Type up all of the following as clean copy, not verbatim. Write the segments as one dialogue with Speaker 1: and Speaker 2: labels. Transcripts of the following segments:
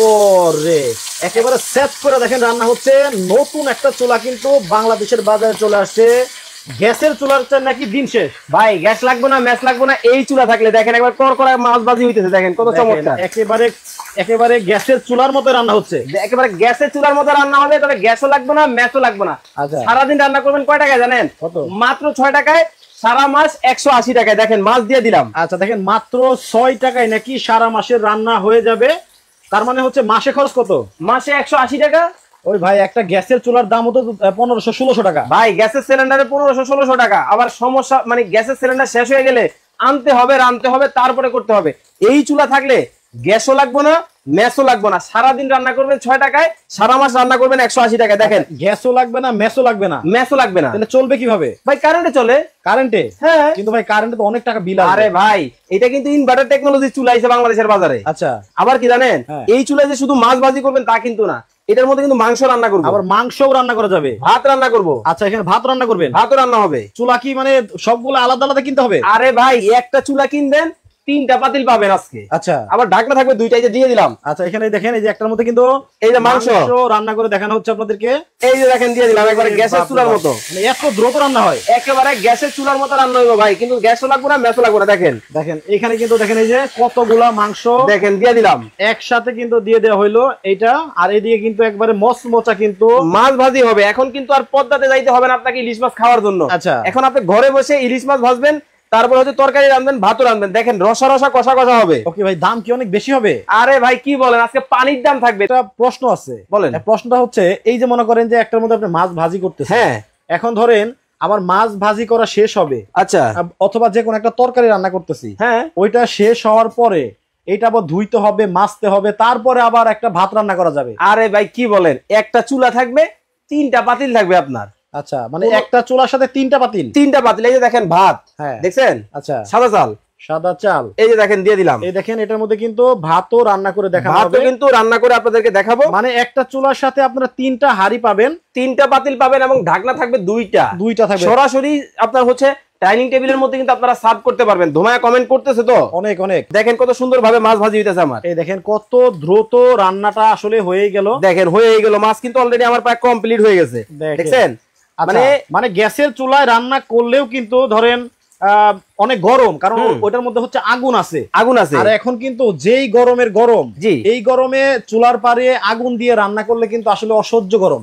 Speaker 1: ওরে একেবারে সেট করে দেখেন রান্না হচ্ছে। নতুন একটা চুলা কিন্তু বাংলাদেশের বাজারে চলে আসছে। গ্যাসের চুলার নাকি দিন শেষ
Speaker 2: ভাই, গ্যাস লাগবে না, ম্যাচ লাগবে না, এই চুলা থাকলে দেখেন একবার কড়কড়া মাছ ভাজি হইতেছে, দেখেন কত চমৎকার।
Speaker 1: একেবারে গ্যাসের চুলার মতো রান্না হচ্ছে,
Speaker 2: একেবারে গ্যাসের চুলার মতো রান্না হবে। তবে গ্যাসও লাগবে না, ম্যাচও লাগবে না।
Speaker 1: আচ্ছা,
Speaker 2: সারাদিন রান্না করবেন কয় টাকায় জানেন? মাত্র 6 টাকায়, সারা মাস 180 টাকায়। দেখেন মাছ দিয়ে দিলাম।
Speaker 1: আচ্ছা দেখেন মাত্র 6 টাকায় নাকি সারা মাসের রান্না হয়ে যাবে। তার মানে হচ্ছে মাসে খরচ কত?
Speaker 2: মাসে 180 টাকা।
Speaker 1: ওই ভাই একটা গ্যাসের চুলার দাম হতো 1500-1600 টাকা।
Speaker 2: ভাই গ্যাসের সিলিন্ডারে 1500-1600 টাকা। আবার সমস্যা মানে গ্যাসের সিলিন্ডার শেষ হয়ে গেলে আনতে হবে, রানতে হবে, তারপরে করতে হবে। এই চুলা থাকলে গ্যাসও লাগবে না, মেসও লাগবে না। সারাদিন রান্না করবেন 6 টাকায়, সারা মাস রান্না করবেন 180 টাকায়। দেখেন
Speaker 1: গ্যাসও লাগবে না, মেসও লাগবে না,
Speaker 2: মেসও লাগবে না।
Speaker 1: তাহলে চলবে কিভাবে
Speaker 2: ভাই? কারেন্টে চলে।
Speaker 1: কারেন্টে?
Speaker 2: হ্যাঁ,
Speaker 1: কিন্তু ভাই কারেন্টে তো অনেক টাকা বিল আসবে।
Speaker 2: আরে ভাই এটা কিন্তু ইনভার্টার টেকনোলজি চুলা আছে বাংলাদেশের বাজারে।
Speaker 1: আচ্ছা,
Speaker 2: আবার কি জানেন, এই চুলায় যে শুধু মাছ ভাজি করবেন তা কিন্তু না, এটার মধ্যে কিন্তু মাংস রান্না করবো,
Speaker 1: আবার মাংসও রান্না করা যাবে,
Speaker 2: ভাত রান্না করবো।
Speaker 1: আচ্ছা, এখানে ভাত রান্না করবেন?
Speaker 2: ভাতও রান্না হবে।
Speaker 1: চুলা কি মানে সবগুলো আলাদা আলাদা কিনতে হবে?
Speaker 2: আরে ভাই একটা চুলা কিনবেন 3টা পাতিল পাবেন আজকে।
Speaker 1: আচ্ছা,
Speaker 2: আবার ঢাকনা থাকবে 2টাই, যে দিয়ে দিলাম।
Speaker 1: আচ্ছা, এখানে দেখেন এই যে একটার মধ্যে কিন্তু
Speaker 2: এই যে মাংস
Speaker 1: রান্না করে দেখানো হচ্ছে আপনাদেরকে।
Speaker 2: এই যে দেখেন দিয়ে দিলাম, একবারে গ্যাসের চুলার মতো।
Speaker 1: মানে এত দ্রুত রান্না হয়,
Speaker 2: একেবারে গ্যাসের চুলার মতো রান্না হইব ভাই। কিন্তু গ্যাসও লাগবে না, মেসও লাগবে না। দেখেন
Speaker 1: দেখেন এখানে কিন্তু দেখেন এই যে কতগুলা মাংস
Speaker 2: দেখেন দিয়ে দিলাম
Speaker 1: একসাথে কিন্তু দিয়ে দেওয়া হইলো এইটা। আর এদিকে কিন্তু একবারে মচমচা কিন্তু
Speaker 2: মাছ ভাজি হবে। এখন কিন্তু আর পদ্মাতে যাইতে হবে না আপনাকে ইলিশ মাছ খাওয়ার জন্য।
Speaker 1: আচ্ছা,
Speaker 2: এখন আপনি ঘরে বসে ইলিশ মাছ ভাজবেন, তারপর হচ্ছে তরকারি রাঁধবেন, ভাতও রাঁধবেন। দেখেন রসা রসা কষা কষা হবে।
Speaker 1: ওকে ভাই, দাম কি অনেক বেশি হবে?
Speaker 2: আরে ভাই কি বলেন, আজকে পানির দাম থাকবে।
Speaker 1: একটা প্রশ্ন আছে,
Speaker 2: বলেন।
Speaker 1: প্রশ্নটা হচ্ছে এই যে মনে করেন যে একটার মধ্যে আপনি মাছ ভাজি করতেছেন,
Speaker 2: হ্যাঁ,
Speaker 1: এখন ধরেন আমার মাছ ভাজি করা শেষ হবে,
Speaker 2: আচ্ছা,
Speaker 1: অথবা যে কোনো একটা তরকারি রান্না করতেছি,
Speaker 2: হ্যাঁ,
Speaker 1: ওইটা শেষ হওয়ার পরে এটা আবার ধুইতে হবে, মাছতে হবে, তারপরে আবার একটা ভাত রান্না করা যাবে।
Speaker 2: আরে ভাই কি বলেন, একটা চুলা থাকবে, 3টা পাতিল থাকবে আপনার।
Speaker 1: আচ্ছা, মানে একটা চুলার সাথে 3টা পাতিল?
Speaker 2: 3টা পাতিল। এই যে দেখেন ভাত,
Speaker 1: হ্যাঁ
Speaker 2: দেখছেন?
Speaker 1: আচ্ছা,
Speaker 2: সাদা চাল,
Speaker 1: সাদা চাল।
Speaker 2: এই যে দেখেন দিয়ে দিলাম।
Speaker 1: এই দেখেন এটার মধ্যে কিন্তু ভাতও রান্না করে দেখাবো,
Speaker 2: ভাতও কিন্তু রান্না করে আপনাদেরকে দেখাবো।
Speaker 1: মানে একটা চুলার সাথে আপনারা 3টা হাঁড়ি পাবেন,
Speaker 2: 3টা পাতিল পাবেন, এবং ঢাকনা থাকবে 2টা
Speaker 1: থাকবে।
Speaker 2: সরাসরি আপনার হচ্ছে ডাইনিং টেবিলের মধ্যে কিন্তু আপনারা সার্ভ করতে পারবেন। ধোমায়া কমেন্ট করতেছে তো
Speaker 1: অনেক অনেক।
Speaker 2: দেখেন কত সুন্দর ভাবে মাছ ভাজি হইতেছে আমার।
Speaker 1: এই দেখেন কত দ্রুত রান্নাটা আসলে হয়ে গেল।
Speaker 2: দেখেন হয়ে গেল, মাছ কিন্তু অলরেডি আমার প্রায় কমপ্লিট হয়ে গেছে, দেখছেন?
Speaker 1: মানে গ্যাসের চুলায় রান্না করলেও কিন্তু ধরেন অনেক গরম, কারণ ওটার মধ্যে হচ্ছে আগুন আছে। আর এখন কিন্তু যেই গরমের গরম, এই গরমে চুলার পারে আগুন দিয়ে রান্না করলে কিন্তু আসলে অসহ্য গরম।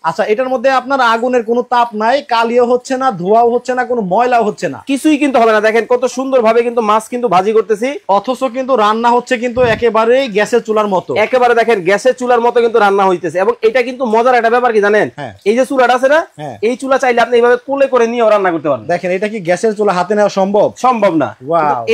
Speaker 1: আচ্ছা, এটার মধ্যে আপনার আগুনের কোনো তাপ নাই, কালিও হচ্ছে না, ধোঁয়াও হচ্ছে না, কোনো ময়লাও হচ্ছে না,
Speaker 2: কিছুই কিন্তু হবে না। দেখেন কত সুন্দর ভাবে কিন্তু মাছ কিন্তু ভাজি করতেছি,
Speaker 1: অথচ কিন্তু রান্না হচ্ছে কিন্তু একেবারেই গ্যাসের চুলার মতো।
Speaker 2: একেবারে দেখেন গ্যাসের চুলার মতো কিন্তু রান্না হইতেছে। এবং এটা কিন্তু মজার একটা ব্যাপার কি জানেন, এই যে চুলাটা আছে না, এই চুলা চাইলে আপনি এইভাবে কোলে করে নিয়েও রান্না করতে পারবেন।
Speaker 1: দেখেন এটা কি গ্যাসের চুলা হাতে নেওয়া সম্ভব
Speaker 2: না।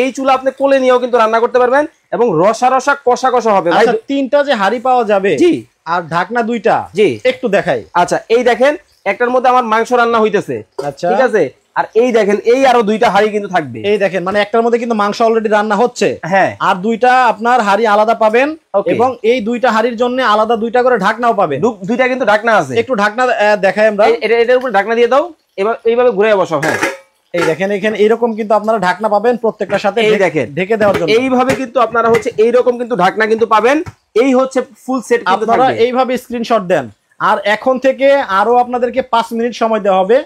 Speaker 2: এই চুলা আপনি কোলে নিয়েও কিন্তু রান্না করতে পারবেন, এবং রসা রসা কষা কষা হবে।
Speaker 1: আচ্ছা, 3টা যে হাঁড়ি পাওয়া যাবে, জি, আর ঢাকনা 2টা, জি, একটু দেখাই।
Speaker 2: আচ্ছা, এই দেখেন একটার মধ্যে আমার মাংস রান্না হইতেছে,
Speaker 1: আচ্ছা,
Speaker 2: ঠিক আছে। আর এই দেখেন এই আরো 2টা হাঁড়ি কিন্তু থাকবে।
Speaker 1: এই দেখেন মানে একটার মধ্যে কিন্তু মাংস অলরেডি রান্না হচ্ছে,
Speaker 2: হ্যাঁ,
Speaker 1: আর 2টা আপনার হাঁড়ি আলাদা পাবেন, এবং এই 2টা হাঁড়ির জন্য আলাদা 2টা করে ঢাকনাও পাবেন।
Speaker 2: 2টা কিন্তু ঢাকনা আছে।
Speaker 1: একটু ঢাকনা দেখাই আমরা।
Speaker 2: এটার উপর ঢাকনা দিয়ে দাও, এবার এইভাবে ঘুরে বসাও। হ্যাঁ,
Speaker 1: এই দেখেন এখানে এইরকম কিন্তু আপনারা ঢাকনা পাবেন প্রত্যেকটার সাথে,
Speaker 2: এই দেখেন
Speaker 1: ঢেকে দেওয়ার জন্য।
Speaker 2: এইভাবে কিন্তু আপনারা হচ্ছে এইরকম কিন্তু ঢাকনা কিন্তু পাবেন। এই হচ্ছে ফুল সেট কিন্তু
Speaker 1: আপনারা এইভাবে স্ক্রিনশট দেন। আর এখন থেকে আরো আপনাদেরকে 5 মিনিট সময় দেওয়া হবে।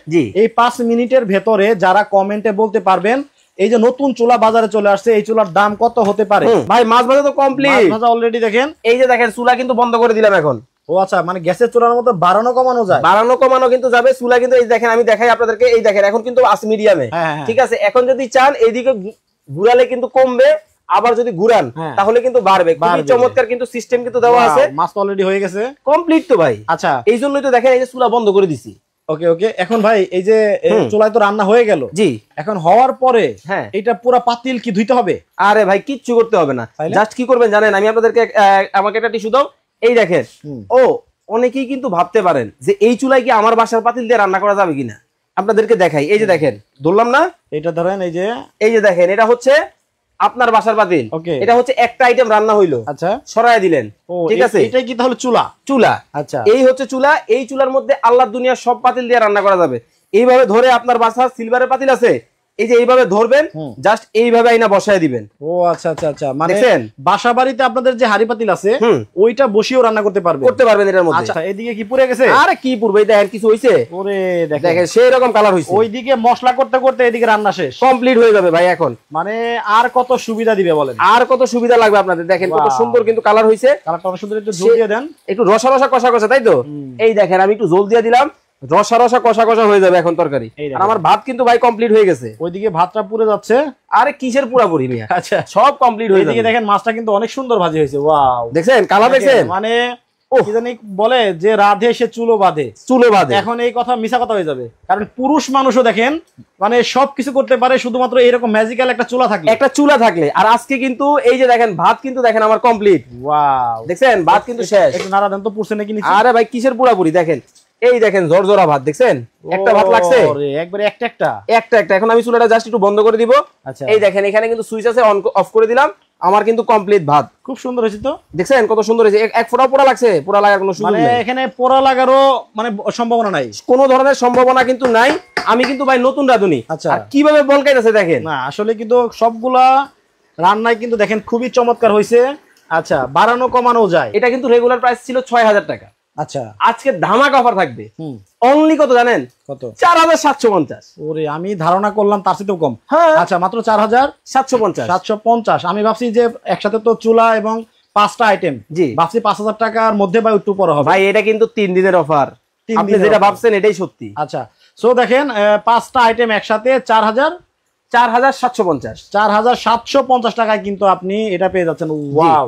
Speaker 1: এই 5 মিনিটের ভেতরে যারা কমেন্টে বলতে পারবেন এই যে নতুন চুলা বাজারে চলে আসছে, এই চুলার দাম কত হতে পারে।
Speaker 2: ভাই মাছ ভাজা তো কমপ্লিট,
Speaker 1: মাছ ভাজা অলরেডি দেখেন।
Speaker 2: এই যে দেখেন চুলা কিন্তু বন্ধ করে দিলাম এখন।
Speaker 1: ও আচ্ছা, মানে গ্যাসের চুলার মতো বাড়ানো কমানো যায়?
Speaker 2: বাড়ানো কমানো কিন্তু যাবে। চুলা কিন্তু এই দেখেন, আমি দেখাই আপনাদেরকে, এই দেখেন এখন কিন্তু আছে মিডিয়ামে, ঠিক আছে। এখন যদি চান এইদিকে ঘুরালে কিন্তু কমবে, আবার যদি ঘুরান তাহলে কিন্তু বাড়বে। খুবই চমৎকার কিন্তু সিস্টেম কিন্তু দেওয়া আছে।
Speaker 1: মাছ অলরেডি হয়ে গেছে,
Speaker 2: কমপ্লিট তো ভাই।
Speaker 1: আচ্ছা,
Speaker 2: এই জন্যই তো দেখেন এই যে চুলা বন্ধ করে দিছি।
Speaker 1: ওকে ওকে। এখন ভাই এই যে চুলায় তো রান্না হয়ে গেল,
Speaker 2: জি,
Speaker 1: এখন হওয়ার পরে এটা পুরো পাতিল কি ধুইতে হবে?
Speaker 2: আরে ভাই কিচ্ছু করতে হবে না। জাস্ট কি করবেন জানেন, আমি আপনাদেরকে আমাকে একটা টিস্যু দাও। এই দেখেন, ও অনেকেই কিন্তু ভাবতে পারেন যে এই চুলায় কি আমার বাসার পাতিল দিয়ে রান্না করা যাবে কিনা। আপনাদেরকে দেখাই, এই যে দেখেন ধরলাম না,
Speaker 1: এটা ধরেন
Speaker 2: এই যে দেখেন এটা হচ্ছে আপনার বাসার পাতিল। এটা হচ্ছে একটা আইটেম রান্না হইলো, আচ্ছা সরায় দিলেন, ঠিক আছে।
Speaker 1: এটাই কি তাহলে চুলা? আচ্ছা,
Speaker 2: এই হচ্ছে চুলা। এই চুলার মধ্যে আল্লাহর দুনিয়ার সব পাতিল দিয়ে রান্না করা যাবে। এইভাবে ধরে আপনার বাসার সিলভারের পাতিল আছে, এই যে এইভাবে ধরবেন, জাস্ট এইভাবে আইনা বসায় দিবেন।
Speaker 1: ও আচ্ছা আচ্ছা আচ্ছা, মানে বাসা বাড়িতে আপনাদের যে হাড়ি পাতিল আছে ওইটা বসিয়েও রান্না করতে পারবেন এটার মধ্যে। আচ্ছা, এদিকে কি পুড়ে গেছে?
Speaker 2: আরে কি পুড়বে, দেখেন কিছু হইছে? ওরে দেখেন সেই রকম কালার হইছে।
Speaker 1: ওইদিকে মশলা করতে করতে এদিকে রান্না শেষ,
Speaker 2: কমপ্লিট হয়ে যাবে ভাই। এখন
Speaker 1: মানে আর কত সুবিধা দিবে বলেন,
Speaker 2: আর কত সুবিধা লাগবে আপনাদের। দেখেন কত সুন্দর কিন্তু কালার হইছে,
Speaker 1: কালারটা অনেক সুন্দর। একটু জল দিয়ে দেন,
Speaker 2: একটু রসা রসা কষা কষা, তাই তো? এই দেখেন আমি একটু জল দিয়ে দিলাম, রসা রসা কষা কষা হয়ে যাবে এখন তরকারি। আর আমার ভাত কিন্তু ভাই কমপ্লিট হয়ে গেছে।
Speaker 1: ওইদিকে ভাতটা পুড়ে যাচ্ছে।
Speaker 2: আরে কিসের পুরাপুরি মিয়া,
Speaker 1: আচ্ছা
Speaker 2: সব কমপ্লিট হয়ে যাবে।
Speaker 1: এদিকে দেখেন মাছটা কিন্তু অনেক সুন্দর ভাজি হয়েছে। ওয়াও,
Speaker 2: দেখছেন কালার দেখছেন?
Speaker 1: মানে কি জানি বলে যে রাধে সে চুলো বাঁধে, চুলো বাঁধে। এখন এই কথা মিছা কথা হয়ে যাবে, কারণ পুরুষ মানুষও দেখেন মানে সবকিছু করতে পারে শুধুমাত্র এরকম ম্যাজিক্যাল একটা চুলা থাকলে,
Speaker 2: একটা চুলা থাকলে। আর আজকে কিন্তু এই যে দেখেন ভাত কিন্তু দেখেন আমার কমপ্লিট।
Speaker 1: ওয়াও,
Speaker 2: দেখছেন ভাত কিন্তু শেষ।
Speaker 1: একটু নাড়া দেন তো, পুরছে নাকি নিচে?
Speaker 2: আরে ভাই কিসের পুরাপুরি, দেখেন এই দেখেন জরজরা ভাত, দেখছেন একটা ভাত লাগছে
Speaker 1: একবারে একটা একটা একটা
Speaker 2: একটা। এখন আমি চুলাটা জাস্ট একটু বন্ধ করে দিব।
Speaker 1: আচ্ছা,
Speaker 2: এই দেখেন এখানে কিন্তু সুইচ আছে, অন অফ করে দিলাম, আমার কিন্তু কমপ্লিট ভাত।
Speaker 1: খুব সুন্দর হয়েছে তো,
Speaker 2: দেখছেন কত সুন্দর হয়েছে। এক ফোঁটা পোড়া লাগছে? পোড়া লাগার কোনো সুযোগ
Speaker 1: নেই, এখানে পোড়া লাগারও মানে সম্ভাবনা নাই,
Speaker 2: কোনো ধরনের সম্ভাবনা কিন্তু নাই। আমি কিন্তু ভাই নতুন রাঁধুনি।
Speaker 1: আচ্ছা,
Speaker 2: আর কিভাবে বলকাইতেছে দেখেন।
Speaker 1: না আসলে কিন্তু সবগুলা রান্নায় কিন্তু দেখেন খুবই চমৎকার হয়েছে। আচ্ছা, বাড়ানো কমানো যায়।
Speaker 2: এটা কিন্তু রেগুলার প্রাইস ছিল ৬০০০ টাকা।
Speaker 1: আচ্ছা,
Speaker 2: আজকে ধামাকা অফার থাকবে। অনলি কত জানেন? কত? ৪৭৫০।
Speaker 1: ওরে, আমি ধারণা করলাম তার চেয়েও কম। আচ্ছা, মাত্র ৪৭৫০। আমি ভাবছি যে একসাথে তো চুলা এবং ৫টা আইটেম, জি ভাবছি ৫০০০ টাকার মধ্যে বা একটু পরে হবে।
Speaker 2: ভাই এটা কিন্তু ৩ দিনের অফার, আপনি যেটা ভাবছেন এটাই সত্যি।
Speaker 1: আচ্ছা, সো দেখেন ৫টা আইটেম একসাথে ৪৭৫০ টাকায় কিন্তু আপনি এটা পেয়ে যাচ্ছেন। ওয়াও,